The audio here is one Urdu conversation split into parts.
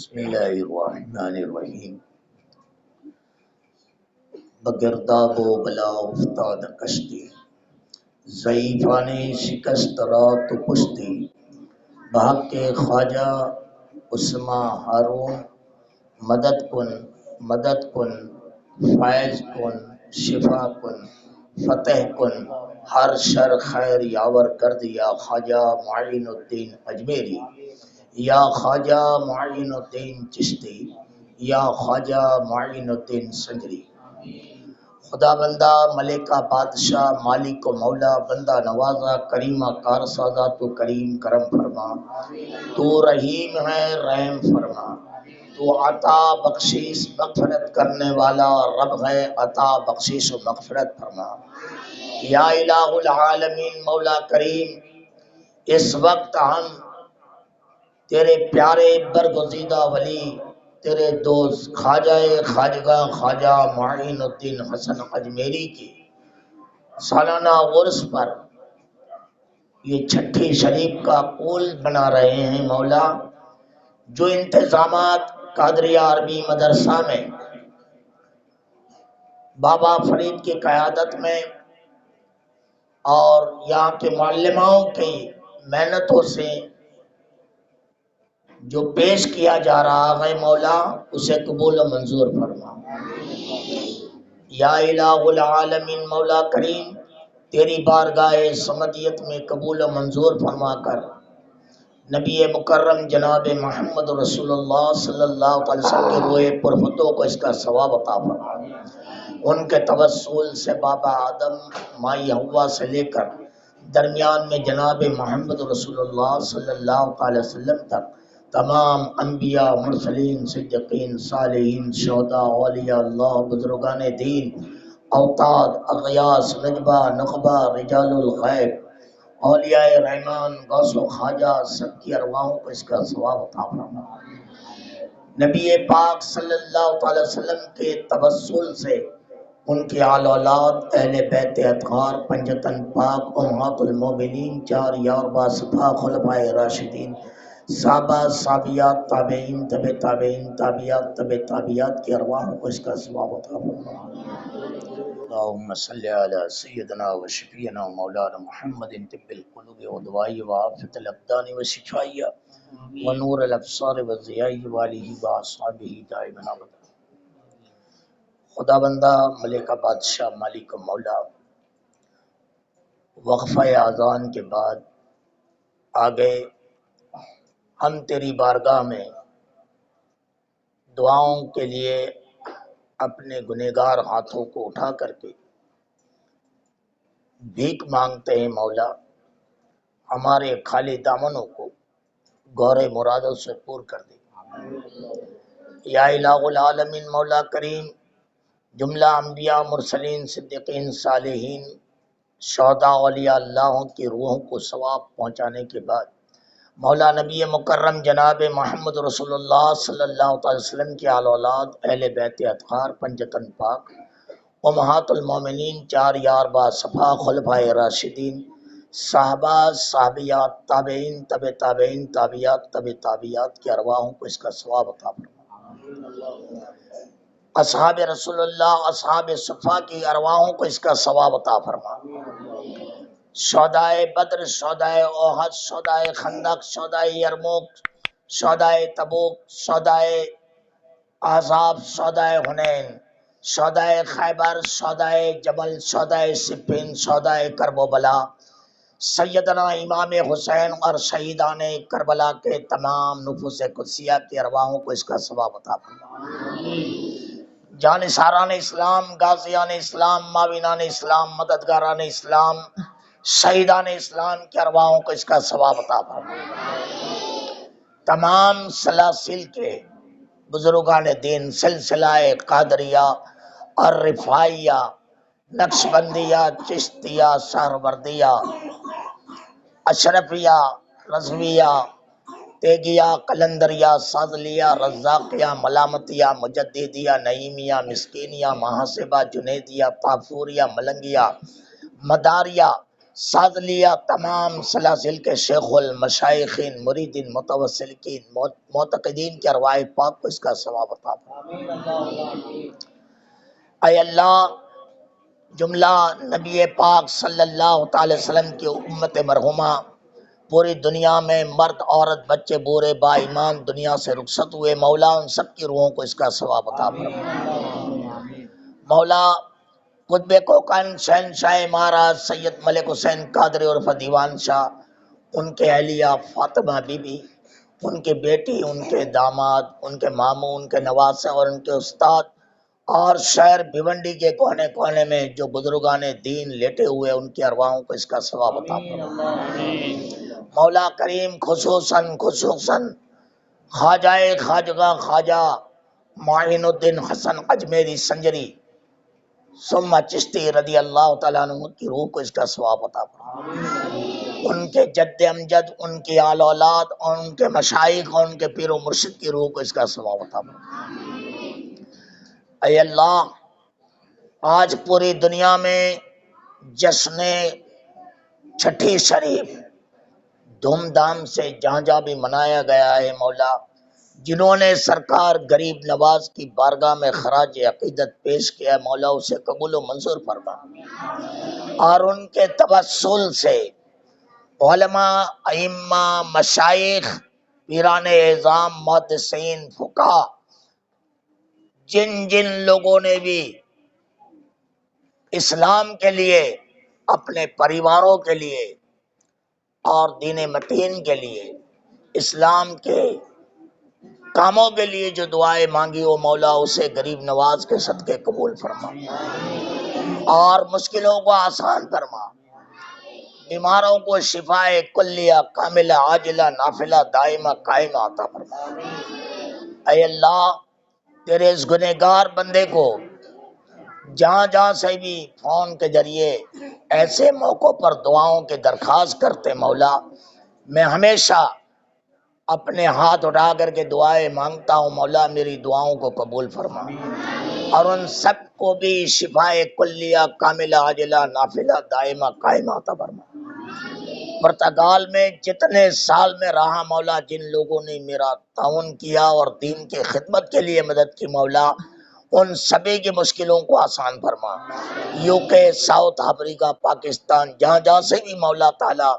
بسم اللہ الرحمن الرحیم بگرداب و بلا افتاد کشتی ضعیفان شکست را تو پشتی بحق خواجہ عثمان ہارون مدد کن فائز کن شفا کن فتح کن ہر شر خیر یاور کر دیا خواجہ معین الدین اجمیری یا خواجہ معین الدین چشتی یا خواجہ معین الدین سنجری خدا بندہ ملکہ بادشاہ مالک و مولا بندہ نوازا کریمہ کار سازا تو کریم کرم فرما تو رحیم ہے رحم فرما تو عطا بخشش مغفرت کرنے والا رب ہے عطا بخشش و مغفرت فرما یا الہ العالمین مولا کریم اس وقت ہم تیرے پیارے برگزیدہ ولی تیرے دوست خواجہ خواجہ معین الدین حسن اجمیری کی سالانہ عرس پر یہ چھٹی شریف کا پول بنا رہے ہیں مولا، جو انتظامات قادریہ عربی مدرسہ میں بابا فرید کی قیادت میں اور یہاں کے معلماؤں کی محنتوں سے جو پیش کیا جا رہا ہے مولا، اسے قبول و منظور فرما یا الہ العالمین مولا کریم، تیری بارگاہ صمدیت میں قبول و منظور فرما کر نبی مکرم جناب محمد رسول اللہ صلی اللہ علیہ وسلم کے روئے پرفتوں کو اس کا ثواب عطا فرما، ان کے توسل سے بابا آدم مائی حوا سے لے کر درمیان میں جناب محمد رسول اللہ صلی اللہ علیہ وسلم تک تمام انبیاء مرسلین صدیقین صالحین شہداء اولیاء اللہ بزرگان دین اوتاد اغیاس نجبہ نخبہ رجال الغیب اولیاء رحمان غوث و خواجہ سب کی ارواحوں کو اس کا ثواب عطا فرما، نبی پاک صلی اللہ علیہ وسلم کے توسل سے ان کے آل اولاد اہل بیت اطہار پنجتن پاک امہات المومنین چار یاربا صفا خلفائے راشدین صحابہ صحابیات تابعین تبع تابعین تابعیات تبع تابعیات کی ارواحوں کو اس کا ثواب عطا فرما۔ اللہم صلی علی سیدنا و شفیعنا و مولانا محمد طب القلوب و دوائی و عافیت الابدان و شفائیہ و نور الابصار و ضیائی و آلہ و اصحابہ دائمنا ابدا۔ خدا بندہ ملکہ بادشاہ مالک و مولا، وقفہ اذان کے بعد آگے ہم تیری بارگاہ میں دعاؤں کے لیے اپنے گنہگار ہاتھوں کو اٹھا کر کے بھیک مانگتے ہیں مولا، ہمارے خالی دامنوں کو گہرے مرادوں سے پور کر دے یا الہ العالمین مولا کریم، جملہ انبیاء مرسلین صدیقین صالحین شہداء اولیاء اللہ کی روحوں کو ثواب پہنچانے کے بعد مولا نبی مکرم جناب محمد رسول اللہ صلی اللہ علیہ وسلم کے آل اولاد اہل بیت اطہار پنجتن پاک امہات المومنین چار یاربا صفا خلفائے راشدین صحابہ صحابیات تابعین تبع تابعین تابعیات تبع تابعیات کی ارواحوں کو اس کا ثواب عطا فرما، اصحاب رسول اللہ اصحاب صفا کی ارواحوں کو اس کا ثواب عطا فرما، شہدائے بدر شہدائے احد شہدائے خندق شہدائے یرموک شہدائے تبوک شہدائے احزاب شہدائے حنین شہدائے خیبر شہدائے جبل شہدائے صفین شہدائے کرب و بلا سیدنا امام حسین اور شہیدان کربلا کے تمام نفوس قدسیہ کی ارواحوں کو اس کا ثواب عطا فرما، جانثاران اسلام غازیان اسلام معاونان اسلام مددگاران اسلام شہیدان اسلام کی ارواحوں کو اس کا ثواب عطا فرما، تمام سلاسل کے بزرگان دین سلسلہ قادریہ اور رفاعیہ نقشبندیہ چشتیہ سہروردیہ اشرفیہ رضویہ تیگیہ قلندریہ سازلیہ رزاقیہ ملامتیہ مجددیہ نعیمیہ مسکینیہ محاسبہ جنیدیہ طافوریہ ملنگیہ مداریہ ساز لیا تمام سلاسل کے شیخ المشائخین مریدین متوسلین معتقدین کے ارواح پاک کو اس کا ثواب عطا فرما۔ اے اللہ جملہ نبی پاک صلی اللہ تعالی وسلم کی امت مرحومہ پوری دنیا میں مرد عورت بچے بوڑھے با ایمان دنیا سے رخصت ہوئے، مولا ان سب کی روحوں کو اس کا ثواب عطا فرما۔ مولا قطب کوکن شہنشاہ مہاراج سید ملک حسین قادری عرف دیوان شاہ، ان کے اہلیہ فاطمہ بی بی، ان کی بیٹی، ان کے داماد، ان کے ماموں، ان کے نواسے اور ان کے استاد اور شہر بھیونڈی کے کونے کونے میں جو بزرگان دین لیٹے ہوئے ان کی ارواحوں کو اس کا ثواب عطا فرما۔ مولا کریم خصوصاً خواجہ خواجہ خواجہ معین الدین حسن اجمیری سنجری ثم چشتی رضی اللہ تعالیٰ عنہ کی روح کو اس کا ثواب عطا فرما۔ ان کے جد امجد، ان کی آل اولاد اور ان کے مشائخ اور ان کے پیر و مرشد کی روح کو اس کا ثواب عطا فرما۔ اے اللہ آج پوری دنیا میں جشن چھٹی شریف دھوم دھام سے جہاں جہاں بھی منایا گیا ہے، مولا جنہوں نے سرکار غریب نواز کی بارگاہ میں خراج عقیدت پیش کیا، مولا اسے قبول و منظور فرما، اور ان کے توسل سے علماء، ائمہ، مشائخ، پیران اعظام، محدثین، فقہا، جن جن لوگوں نے بھی اسلام کے لیے، اپنے پریواروں کے لیے اور دین متین کے لیے، اسلام کے کاموں کے لیے جو دعائیں مانگی ہو، مولا اسے غریب نواز کے صدقے قبول فرما اور مشکلوں کو آسان فرما، بیماروں کو شفاء کلیہ کاملہ عاجلہ نافلہ دائمہ قائمہ عطا فرما۔ اے اللہ تیرے اس گنہگار بندے کو جہاں جہاں سے بھی فون کے ذریعے ایسے موقعوں پر دعاؤں کی درخواست کرتے، مولا میں ہمیشہ اپنے ہاتھ اٹھا کر کے دعائیں مانگتا ہوں، مولا میری دعاؤں کو قبول فرما اور ان سب کو بھی شفاء کلیہ کاملہ عاجلہ نافلہ دائمہ قائمہ عطا فرما۔ پرتگال میں جتنے سال میں رہا، مولا جن لوگوں نے میرا تعاون کیا اور دین کی خدمت کے لیے مدد کی، مولا ان سبھی کی مشکلوں کو آسان فرما۔ یو کے، ساؤتھ افریقہ، پاکستان، جہاں جہاں سے بھی مولا تعالی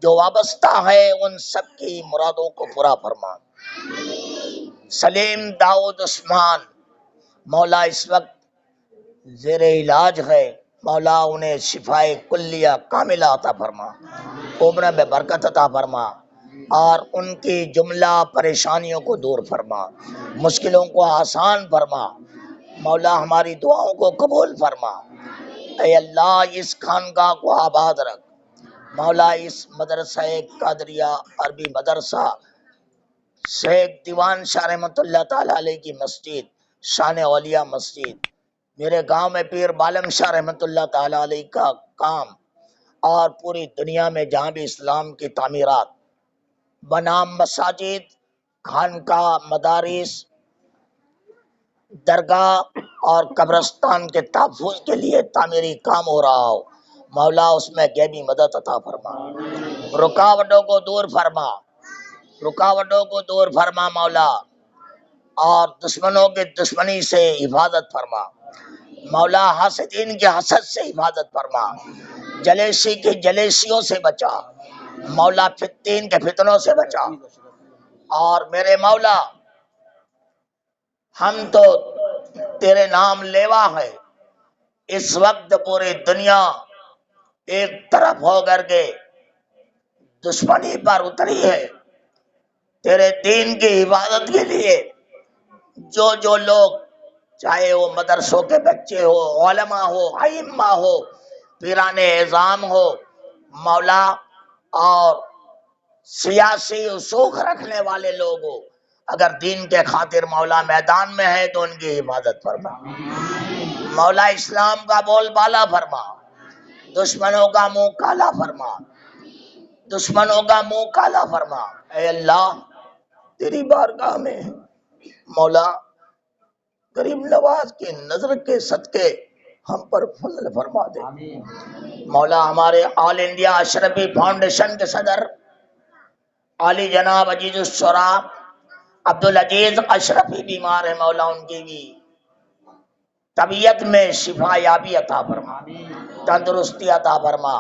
جو وابستہ ہے ان سب کی مرادوں کو پورا فرما۔ سلیم داؤد عثمان مولا اس وقت زیر علاج ہے، مولا انہیں شفاء کلیہ کاملہ عطا فرما، عمر میں برکت عطا فرما اور ان کی جملہ پریشانیوں کو دور فرما، مشکلوں کو آسان فرما، مولا ہماری دعاؤں کو قبول فرما۔ اے اللہ اس خانقاہ کو آباد رکھ، مولا اس مدرسہ قادریہ عربی مدرسہ شیخ دیوان شاہ رحمۃ اللہ تعالی علیہ کی مسجد، شان اولیاء مسجد، میرے گاؤں میں پیر بالم شاہ رحمۃ اللہ تعالی علیہ کا کام، اور پوری دنیا میں جہاں بھی اسلام کی تعمیرات بنام مساجد، خانقاہ، مدارس، درگاہ اور قبرستان کے تحفظ کے لیے تعمیری کام ہو رہا ہو، مولا اس میں غیبی مدد عطا فرما، رکاوٹوں کو دور فرما، رکاوٹوں کو دور فرما مولا، اور دشمنوں کی دشمنی سے حفاظت فرما، مولا حاسدین کے حسد سے حفاظت فرما، جلیسی کی جلیسیوں سے بچا، مولا فتین کے فتنوں سے بچا، اور میرے مولا ہم تو تیرے نام لیوا ہے، اس وقت پوری دنیا ایک طرف ہو کر کے دشمنی پر اتری ہے، تیرے دین کی حفاظت کے لیے جو لوگ، چاہے وہ مدرسوں کے بچے ہو، علماء ہو، ائمہ ہو، پیران اعظام ہو، مولا اور سیاسی اصول رکھنے والے لوگ ہو، اگر دین کے خاطر مولا میدان میں ہے تو ان کی حفاظت فرما، مولا اسلام کا بول بالا فرما، دشمنوں کا منہ کالا فرما، دشمنوں کا منہ کالا فرما۔ اے اللہ تیری بارگاہ میں مولا غریب نواز کی نظر کے صدقے ہم پر فضل فرما دے۔ مولا ہمارے آل انڈیا اشرفی فاؤنڈیشن کے صدر عالی جناب عزیز الشرا عبدالعزیز اشرفی بیمار ہے، مولا ان کی بھی طبیعت میں شفا یابی عطا فرما، تندرستی عطا فرما،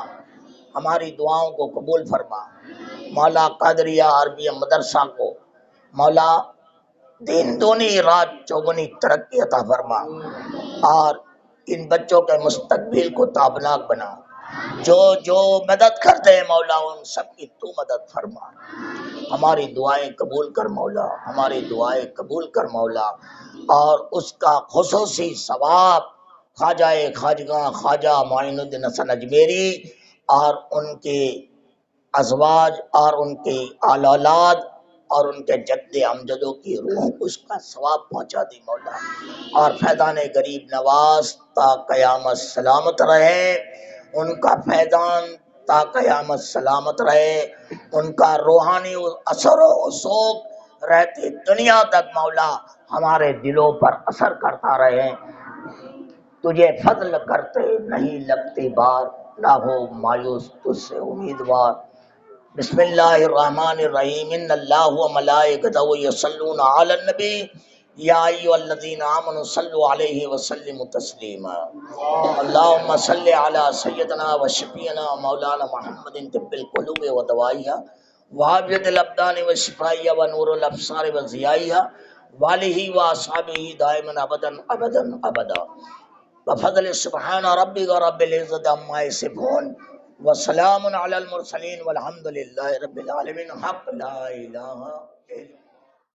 ہماری دعاؤں کو قبول فرما۔ مولا قادریہ عربیہ مدرسہ کو مولا دین دونی رات چوگنی ترقی عطا فرما، اور ان بچوں کے مستقبل کو تابناک بنا۔ جو مدد کرتے ہیں مولا ان سب کی تو مدد فرما، ہماری دعائیں قبول کر مولا، ہماری دعائیں قبول کر مولا، اور اس کا خصوصی ثواب خواجہ خواجگاں خواجہ معین الدین حسن اجمیری اور ان کے ازواج اور ان کے آل اولاد اور ان کے جد امجدوں کی روحوں کو اس کا ثواب پہنچا دی مولا، اور فیضان غریب نواز تا قیامت سلامت رہے، ان کا فیضان تا قیامت سلامت رہے، ان کا روحانی اثر و رسوخ رہتی دنیا تک مولا ہمارے دلوں پر اثر کرتا رہے۔ تجھے فضل کرتے نہیں لگتی بار، نہ ہو مایوس تجھ سے امیدوار۔ بسم اللہ الرحمن الرحیم، ان اللہ و ملائکتہ یصلون علی النبی یا ایھا الذین آمنوا صلوا علیہ وسلموا تسلیما۔ اللہم صل علی سیدنا و شفیعنا مولانا محمد طب القلوب و دوائیہا وعافیت الابدان و شفائیہا و نور الابصار و ضیائیہا والہ و اصحابہ دائما ابدا ابدا ابدا بفضل سبحان ربک رب العزت عما یصفون وسلام علی المرسلین والحمد للہ رب العالمین۔ حق لا الہ الا